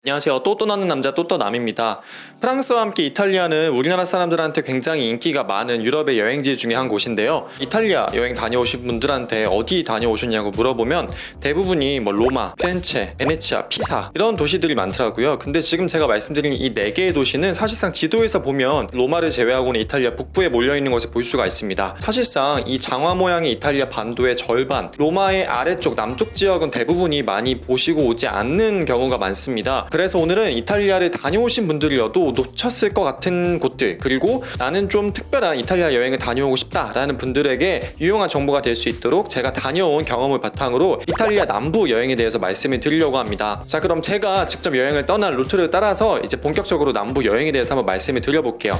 안녕하세요. 또 떠나는 남자 또떠남입니다. 프랑스와 함께 이탈리아는 우리나라 사람들한테 굉장히 인기가 많은 유럽의 여행지 중에 한 곳인데요. 이탈리아 여행 다녀오신 분들한테 어디 다녀오셨냐고 물어보면 대부분이 로마, 피렌체, 베네치아, 피사 이런 도시들이 많더라고요. 근데 지금 제가 말씀드린 이 4개의 도시는 사실상 지도에서 보면 로마를 제외하고는 이탈리아 북부에 몰려있는 것을 볼 수가 있습니다. 사실상 이 장화 모양의 이탈리아 반도의 절반, 로마의 아래쪽 남쪽 지역은 대부분이 많이 보시고 오지 않는 경우가 많습니다. 그래서 오늘은 이탈리아를 다녀오신 분들이어도 놓쳤을 것 같은 곳들, 그리고 나는 좀 특별한 이탈리아 여행을 다녀오고 싶다라는 분들에게 유용한 정보가 될 수 있도록 제가 다녀온 경험을 바탕으로 이탈리아 남부 여행에 대해서 말씀을 드리려고 합니다. 자, 그럼 제가 직접 여행을 떠날 루트를 따라서 이제 본격적으로 남부 여행에 대해서 한번 말씀을 드려볼게요.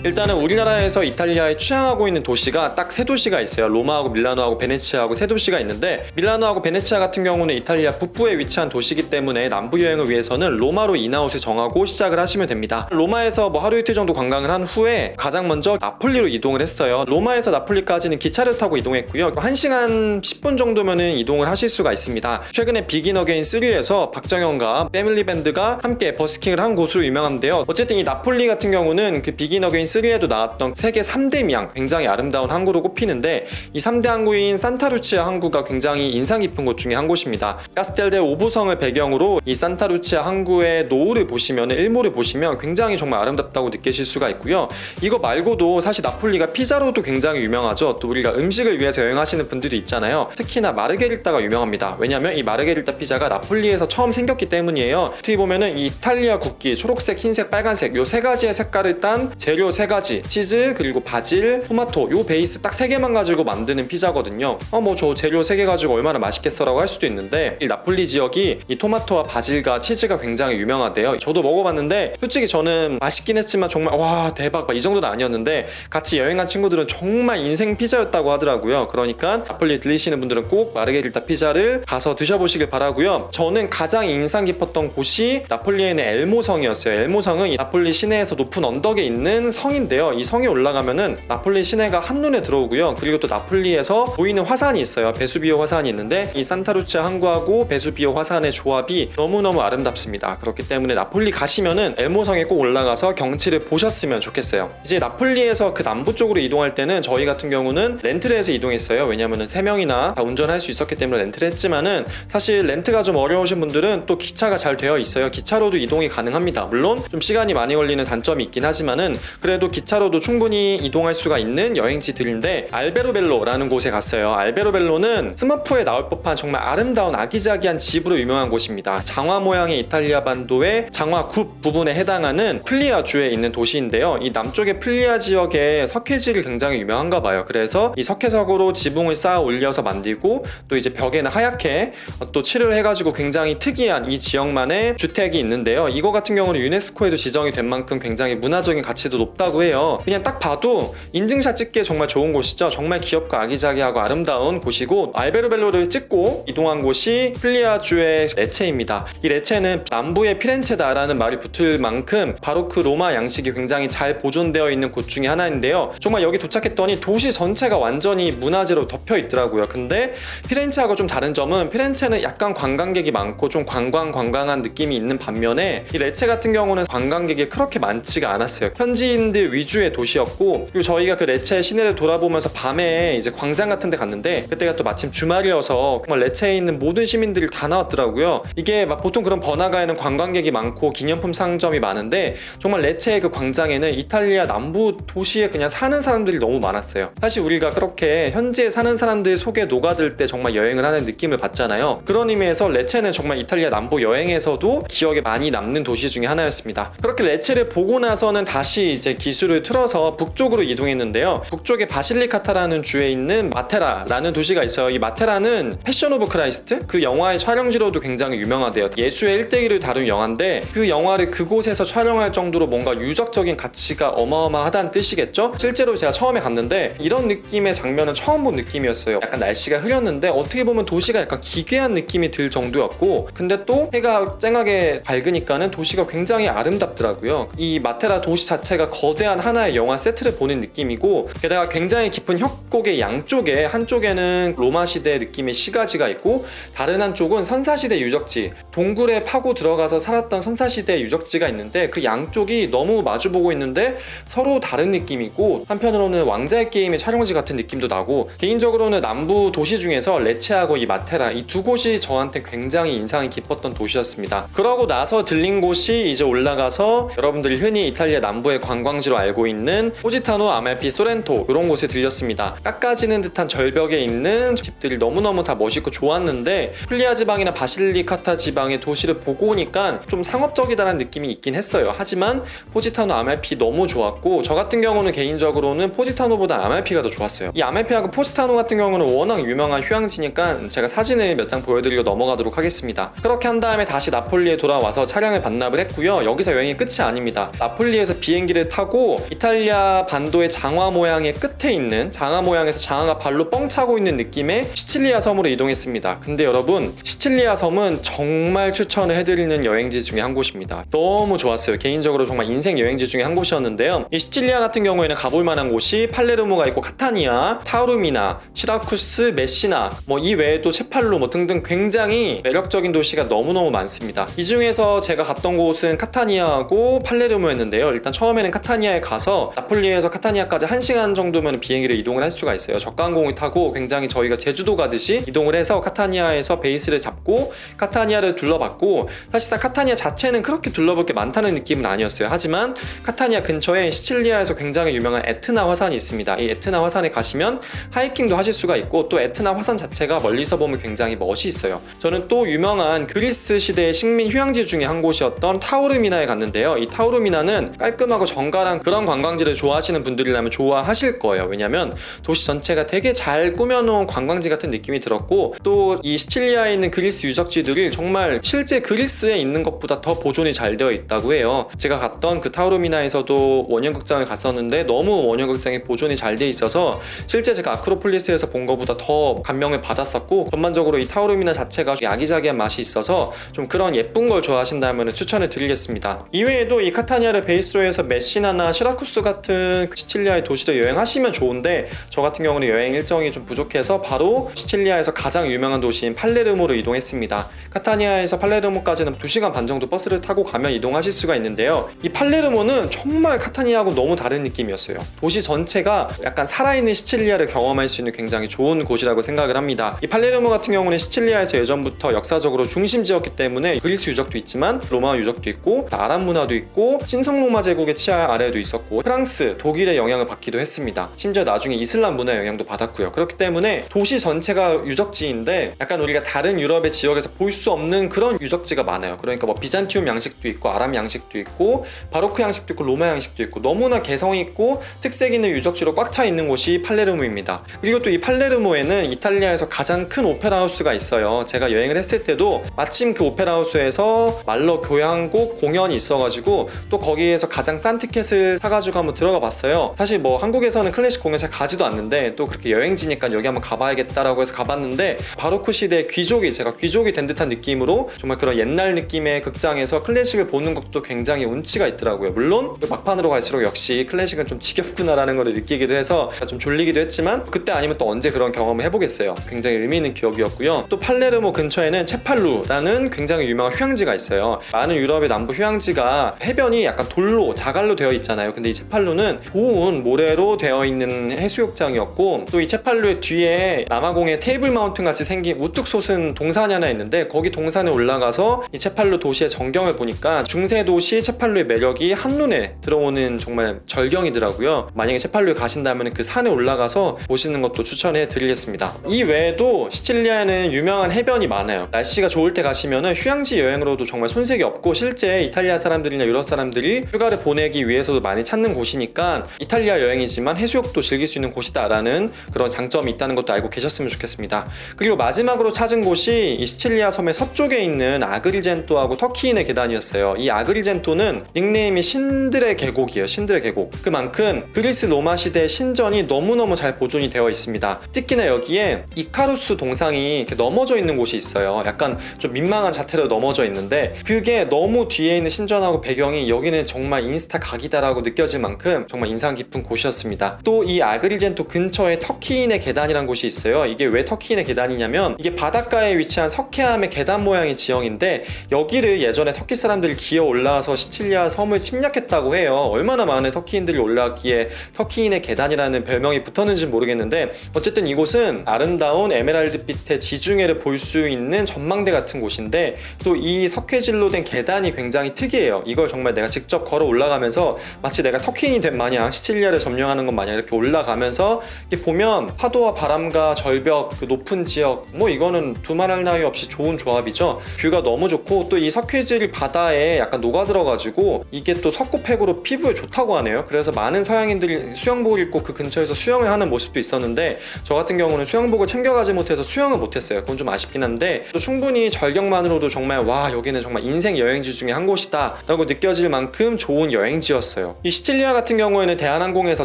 일단은 우리나라에서 이탈리아에 취항하고 있는 도시가 딱 3도시가 있어요. 로마하고 밀라노하고 베네치아하고 3도시가 있는데, 밀라노하고 베네치아 같은 경우는 이탈리아 북부에 위치한 도시이기 때문에 남부 여행을 위해서는 로마로 인아웃을 정하고 시작을 하시면 됩니다. 로마에서 하루 이틀 정도 관광을 한 후에 가장 먼저 나폴리로 이동을 했어요. 로마에서 나폴리까지는 기차를 타고 이동했고요. 1시간 10분 정도면은 이동을 하실 수가 있습니다. 최근에 비긴 어게인 3에서 박정현과 패밀리 밴드가 함께 버스킹을 한 곳으로 유명한데요. 어쨌든 이 나폴리 같은 경우는 그 비긴 어게인 3에도 나왔던 세계 3대 미항, 굉장히 아름다운 항구로 꼽히는데, 이 3대 항구인 산타루치아 항구가 굉장히 인상 깊은 곳 중에 한 곳입니다. 카스텔데 오보성을 배경으로 이 산타루치아 항구의 노을을 보시면, 일몰을 보시면 굉장히 정말 아름답다고 느끼실 수가 있고요. 이거 말고도 사실 나폴리가 피자로도 굉장히 유명하죠. 또 우리가 음식을 위해서 여행하시는 분들이 있잖아요. 특히나 마르게리따가 유명합니다. 왜냐면 이 마르게리따 피자가 나폴리에서 처음 생겼기 때문이에요. 어떻게 보면은 이 이탈리아 국기 초록색, 흰색, 빨간색 요 3가지의 색깔을 딴 재료 3가지, 치즈, 그리고 바질, 토마토 요 베이스 딱 3개만 가지고 만드는 피자거든요. 저 재료 3개 가지고 얼마나 맛있겠어 라고 할 수도 있는데, 이 나폴리 지역이 이 토마토와 바질과 치즈가 굉장히 유명하대요. 저도 먹어봤는데 솔직히 저는 맛있긴 했지만 정말 와 대박 이 정도는 아니었는데, 같이 여행한 친구들은 정말 인생 피자였다고 하더라고요. 그러니까 나폴리 들리시는 분들은 꼭 마르게리타 피자를 가서 드셔보시길 바라고요. 저는 가장 인상 깊었던 곳이 나폴리에 있는 엘모성이었어요. 엘모성은 이 나폴리 시내에서 높은 언덕에 있는 성인데요. 이 성에 올라가면은 나폴리 시내가 한눈에 들어오고요. 그리고 또 나폴리에서 보이는 화산이 있어요. 베수비오 화산이 있는데, 이 산타루치아 항구하고 베수비오 화산의 조합이 너무너무 아름답습니다. 그렇기 때문에 나폴리 가시면은 엘모성에 꼭 올라가서 경치를 보셨으면 좋겠어요. 이제 나폴리에서 그 남부 쪽으로 이동할 때는 저희 같은 경우는 렌트를 해서 이동했어요. 왜냐면은 3명이나 다 운전할 수 있었기 때문에 렌트를 했지만은, 사실 렌트가 좀 어려우신 분들은 또 기차가 잘 되어 있어요. 기차로도 이동이 가능합니다. 물론 좀 시간이 많이 걸리는 단점이 있긴 하지만은 그래도 기차로도 충분히 이동할 수가 있는 여행지들인데, 알베로벨로라는 곳에 갔어요. 알베로벨로는 스머프에 나올 법한 정말 아름다운 아기자기한 집으로 유명한 곳입니다. 장화 모양의 이탈리아 반도의 장화굽 부분에 해당하는 플리아 주에 있는 도시인데요. 이 남쪽의 플리아 지역에 석회질이 굉장히 유명한가 봐요. 그래서 이 석회석으로 지붕을 쌓아 올려서 만들고, 또 이제 벽에는 하얗게 또 칠을 해가지고 굉장히 특이한 이 지역만의 주택이 있는데요. 이거 같은 경우는 유네스코에도 지정이 된 만큼 굉장히 문화적인 가치도 높다고 해요. 그냥 딱 봐도 인증샷 찍기에 정말 좋은 곳이죠. 정말 귀엽고 아기자기하고 아름다운 곳이고, 알베로벨로를 찍고 이동한 곳이 플리아주의 레체입니다. 이 레체는 남부의 피렌체다라는 말이 붙을 만큼 바로크 로마 양식이 굉장히 잘 보존되어 있는 곳 중에 하나인데요. 정말 여기 도착했더니 도시 전체가 완전히 문화재로 덮여 있더라고요. 근데 피렌체하고 좀 다른 점은, 피렌체는 약간 관광객이 많고 좀 관광한 느낌이 있는 반면에, 이 레체 같은 경우는 관광객이 그렇게 많지가 않았어요. 현지인들 위주의 도시였고, 그리고 저희가 그 레체 시내를 돌아보면서 밤에 이제 광장 같은 데 갔는데, 그때가 또 마침 주말이어서 정말 레체에 있는 모든 시민들이 다 나왔더라고요. 이게 보통 그런 번화가에는 관광객이 많고 기념품 상점이 많은데, 정말 레체의 그 광장에는 이탈리아 남부 도시에 그냥 사는 사람들이 너무 많았어요. 사실 우리가 그렇게 현지에 사는 사람들 속에 녹아들 때 정말 여행을 하는 느낌을 받잖아요. 그런 의미에서 레체는 정말 이탈리아 남부 여행에서도 기억에 많이 남는 도시 중에 하나였습니다. 그렇게 레체를 보고 나서는 다시 이제 기술을 틀어서 북쪽으로 이동했는데요. 북쪽에 바실리카타라는 주에 있는 마테라라는 도시가 있어요. 이 마테라는 패션 오브 크라이스트? 그 영화의 촬영지로도 굉장히 유명하대요. 예수의 일대기를 다룬 영화인데, 그 영화를 그곳에서 촬영할 정도로 뭔가 유적적인 가치가 어마어마하다는 뜻이겠죠? 실제로 제가 처음에 갔는데 이런 느낌의 장면은 처음 본 느낌이었어요. 약간 날씨가 흐렸는데 어떻게 보면 도시가 약간 기괴한 느낌이 들 정도였고, 근데 또 해가 쨍하게 밝으니까는 도시가 굉장히 아름답더라고요. 이 마테라 도시 자체가 거대한 하나의 영화 세트를 보는 느낌이고, 게다가 굉장히 깊은 협곡의 양쪽에 한쪽에는 로마 시대 느낌의 시가지가 있고 다른 한쪽은 선사시대 유적지, 동굴에 파고 들어가서 살았던 선사시대 유적지가 있는데 그 양쪽이 너무 마주보고 있는데 서로 다른 느낌이고, 한편으로는 왕자의 게임의 촬영지 같은 느낌도 나고, 개인적으로는 남부 도시 중에서 레체하고 이 마테라, 이 두 곳이 저한테 굉장히 인상이 깊었던 도시였습니다. 그러고 나서 들린 곳이 이제 올라가서 여러분들이 흔히 이탈리아 남부의 관광지로 알고 있는 포지타노, 아말피, 소렌토 이런 곳에 들렸습니다. 깎아지는 듯한 절벽에 있는 집들이 너무너무 다 멋있고 좋았는데, 풀리아 지방이나 바실리카타 지방의 도시를 보고 오니까 좀 상업적이다라는 느낌이 있긴 했어요. 하지만 포지타노, 아말피 너무 좋았고, 저 같은 경우는 개인적으로는 포지타노보다 아말피가 더 좋았어요. 이 아말피하고 포지타노 같은 경우는 워낙 유명한 휴양지니까 제가 사진을 몇 장 보여드리고 넘어가도록 하겠습니다. 그렇게 한 다음에 다시 나폴리에 돌아와서 차량을 반납을 했고요. 여기서 여행이 끝이 아닙니다. 나폴리에서 비행기를 타고 이탈리아 반도의 장화 모양의 끝에 있는, 장화 모양에서 장화가 발로 뻥 차고 있는 느낌의 시칠리아 섬으로 이동했습니다. 근데 여러분, 시칠리아 섬은 정말 추천을 해드리는 여행지 중에 한 곳입니다. 너무 좋았어요. 개인적으로 정말 인생 여행지 중에 한 곳이었는데요. 이 시칠리아 같은 경우에는 가볼 만한 곳이 팔레르모가 있고 카타니아, 타우루미나, 시라쿠스, 메시나, 이 외에도 체팔로 등등 굉장히 매력적인 도시가 너무너무 많습니다. 이 중에서 제가 갔던 곳은 카타니아하고 팔레르모였는데요. 일단 처음에는 카타니아에 가서 나폴리에서 카타니아까지 1시간 정도면 비행기를 이동을 할 수가 있어요. 저가항공을 타고 굉장히 저희가 제주도 가듯이 이동을 해서 카타니아에서 베이스를 잡고 카타니아를 둘러봤고, 사실상 카타니아 자체는 그렇게 둘러볼 게 많다는 느낌은 아니었어요. 하지만 카타니아 근처에 시칠리아에서 굉장히 유명한 에트나 화산이 있습니다. 이 에트나 화산에 가시면 하이킹도 하실 수가 있고, 또 에트나 화산 자체가 멀리서 보면 굉장히 멋이 있어요. 저는 또 유명한 그리스 시대의 식민 휴양지 중에 한 곳이었던 타우르미나에 갔는데요. 이 타우르미나는 깔끔하고 정갈한 그런 관광지를 좋아하시는 분들이라면 좋아하실 거예요. 왜냐면 도시 전체가 되게 잘 꾸며놓은 관광지 같은 느낌이 들었고, 또 이 시칠리아에 있는 그리스 유적지들이 정말 실제 그리스에 있는 것보다 더 보존이 잘 되어 있다고 해요. 제가 갔던 그 타우르미나에서도 원형극장을 갔었는데 너무 원형극장이 보존이 잘 돼 있어서 실제 제가 아크로폴리스에서 본 것보다 더 감명을 받았었고, 전반적으로 이 타우르미나 자체가 야기자기한 맛이 있어서 좀 그런 예쁜 걸 좋아하신다면 추천을 드리겠습니다. 이외에도 이 카타니아를 베이스로 해서 메시나나 시라쿠스 같은 시칠리아의 도시를 여행하시면 좋은데, 저 같은 경우는 여행 일정이 좀 부족해서 바로 시칠리아에서 가장 유명한 도시인 팔레르모로 이동했습니다. 카타니아에서 팔레르모까지는 2시간 반 정도 버스를 타고 가면 이동하실 수가 있는데요. 이 팔레르모는 정말 카타니아하고 너무 다른 느낌이었어요. 도시 전체가 약간 살아있는 시칠리아를 경험할 수 있는 굉장히 좋은 곳이라고 생각을 합니다. 이 팔레르모 같은 경우는 시칠리아에서 예전부터 역사적으로 중심지였기 때문에 그리스 유적도 있지만 로마 유적도 있고 아랍 문화도 있고 신성 로마 제국의 치하 아래에도 있었고 프랑스, 독일의 영향을 받기도 했습니다. 심지어 나중에 이슬람 문화의 영향도 받았고요. 그렇기 때문에 도시 전체가 유적지인데 약간 우리가 다른 유럽의 지역에서 볼 수 없는 그런 유적지가 많아요. 그러니까 비잔티움 양식도 있고 아랍 양식도 있고 바로크 양식도 있고 로마 양식도 있고 너무나 개성 있고 특색 있는 유적지로 꽉 차 있는 곳이 팔레르모입니다. 그리고 또 이 팔레르모에는 이탈리아에서 가장 큰 오페라 하우스가 있어요. 제가 여행을 했을 때도 마침 그 오페라 하우스에서 말러 교향곡 공연이 있어가지고 또 거기에서 가장 싼 티켓을 사가지고 한번 들어가 봤어요. 사실 한국에서는 클래식 공연 잘 가지도 않는데 또 그렇게 여행지니까 여기 한번 가봐야겠다라고 해서 가봤는데, 바로크 시대 제가 귀족이 된 듯한 느낌으로 정말 그런 옛날 느낌의 극장에서 클래식을 보는 것도 굉장히 운치가 있더라고요. 물론 막판으로 갈수록 역시 클래식은 좀 지겹구나라는 걸 느끼기도 해서 좀 졸리기도 했지만, 그때 아니면 또 언제 그런 경험을 해보겠어요. 굉장히 의미 있는 기억이었고요. 또 팔레르모 근처에는 체팔루라는 굉장히 유명한 휴양지가 있어요. 많은 유럽의 남부 휴양지가 해변이 약간 돌로 자갈로 되어 있잖아요. 근데 이 체팔루는 고운 모래로 되어 있는 해수욕장이었고, 또 이 체팔루의 뒤에 남아공의 테이블 마운튼 같이 생긴 우뚝 솟은 동산이 하나 있는데, 거기 동산에 올라가서 이 체팔루 도시의 전경을 보니까 중세 도시 체팔루의 매력이 한눈에 들어오는 정말 절경이더라고요. 만약에 체팔루에 가신다면 그 산에 올라가서 보시는 것도 추천해 드리겠습니다. 이 외에도 시칠리아에는 유명한 해변이 많아요. 날씨가 좋을 때 가시면 휴양지 여행으로도 정말 손색이 없고, 실제 이탈리아 사람들이나 유럽 사람들이 휴가를 보내기 위해서도 많이 찾는 곳이니까 이탈리아 여행이지만 해수욕도 즐길 수 있는 곳이다라는 그런 장점이 있다는 것도 알고 계셨으면 좋겠습니다. 그리고 마지막으로 찾은 곳이 이 시칠리아 섬의 서쪽에 있는 아그리젠토하고 터키인의 계단이었어요. 이 아그리젠토는 닉네임이 신들의 계곡이에요. 신들의 계곡. 그만큼 그리스 로마 시대의 신전이 너무너무 잘 보존이 되어 있습니다. 특히나 여기에 이카루스 동상이 이렇게 넘어져 있는 곳이 있어요. 약간 좀 민망한 자태로 넘어져 있는데, 그게 너무 뒤에 있는 신전하고 배경이 여기는 정말 인스타 각이다라는 있다라고 느껴질 만큼 정말 인상 깊은 곳이었습니다. 또 이 아그리젠토 근처에 터키인의 계단이라는 곳이 있어요. 이게 왜 터키인의 계단이냐면 이게 바닷가에 위치한 석회암의 계단 모양의 지형인데 여기를 예전에 터키 사람들이 기어 올라와서 시칠리아 섬을 침략했다고 해요. 얼마나 많은 터키인들이 올라왔기에 터키인의 계단이라는 별명이 붙었는지 모르겠는데 어쨌든 이곳은 아름다운 에메랄드빛의 지중해를 볼 수 있는 전망대 같은 곳인데 또 이 석회질로 된 계단이 굉장히 특이해요. 이걸 정말 내가 직접 걸어 올라가면서 마치 내가 터키인이 된 마냥 시칠리아를 점령하는 것 마냥 이렇게 올라가면서 이렇게 보면 파도와 바람과 절벽, 그 높은 지역, 뭐 이거는 두말할 나위 없이 좋은 조합이죠. 뷰가 너무 좋고 또 이 석회질 바다에 약간 녹아들어가지고 이게 또 석고팩으로 피부에 좋다고 하네요. 그래서 많은 서양인들이 수영복을 입고 그 근처에서 수영을 하는 모습도 있었는데 저 같은 경우는 수영복을 챙겨가지 못해서 수영을 못했어요. 그건 좀 아쉽긴 한데 또 충분히 절경만으로도 정말 와 여기는 정말 인생 여행지 중에 한 곳이다 라고 느껴질 만큼 좋은 여행지였어요. 이 시칠리아 같은 경우에는 대한항공에서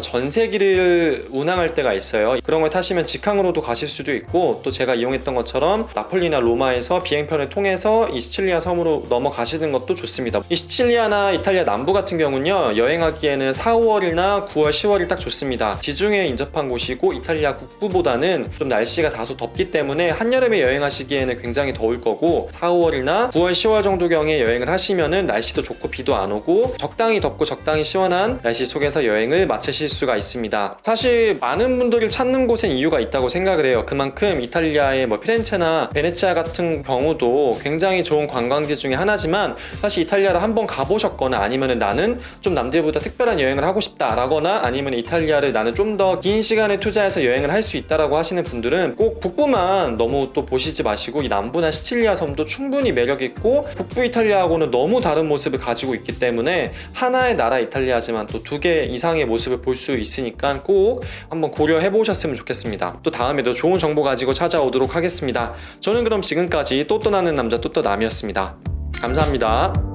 전세기를 운항할 때가 있어요. 그런 걸 타시면 직항으로도 가실 수도 있고 또 제가 이용했던 것처럼 나폴리나 로마에서 비행편을 통해서 이 시칠리아 섬으로 넘어가시는 것도 좋습니다. 이 시칠리아나 이탈리아 남부 같은 경우는요 여행하기에는 4, 5월이나 9월, 10월이 딱 좋습니다. 지중해에 인접한 곳이고 이탈리아 북부보다는 좀 날씨가 다소 덥기 때문에 한여름에 여행하시기에는 굉장히 더울 거고 4, 5월이나 9월, 10월 정도경에 여행을 하시면은 날씨도 좋고 비도 안 오고 적당히 덥고 적당히 시원한 날씨 속에서 여행을 마치실 수가 있습니다. 사실 많은 분들이 찾는 곳엔 이유가 있다고 생각을 해요. 그만큼 이탈리아의 뭐 피렌체나 베네치아 같은 경우도 굉장히 좋은 관광지 중에 하나지만 사실 이탈리아를 한번 가보셨거나 아니면 나는 좀 남들보다 특별한 여행을 하고 싶다 라거나 아니면 이탈리아를 나는 좀 더 긴 시간을 투자해서 여행을 할 수 있다라고 하시는 분들은 꼭 북부만 너무 또 보시지 마시고 이 남부나 시칠리아 섬도 충분히 매력 있고 북부 이탈리아하고는 너무 다른 모습을 가지고 있기 때문에 하나의 나라 이탈리아지만 또 두 개 이상의 모습을 볼 수 있으니까 꼭 한번 고려해 보셨으면 좋겠습니다. 또 다음에도 좋은 정보 가지고 찾아오도록 하겠습니다. 저는 그럼 지금까지 또또나는 남자 또또남이었습니다. 감사합니다.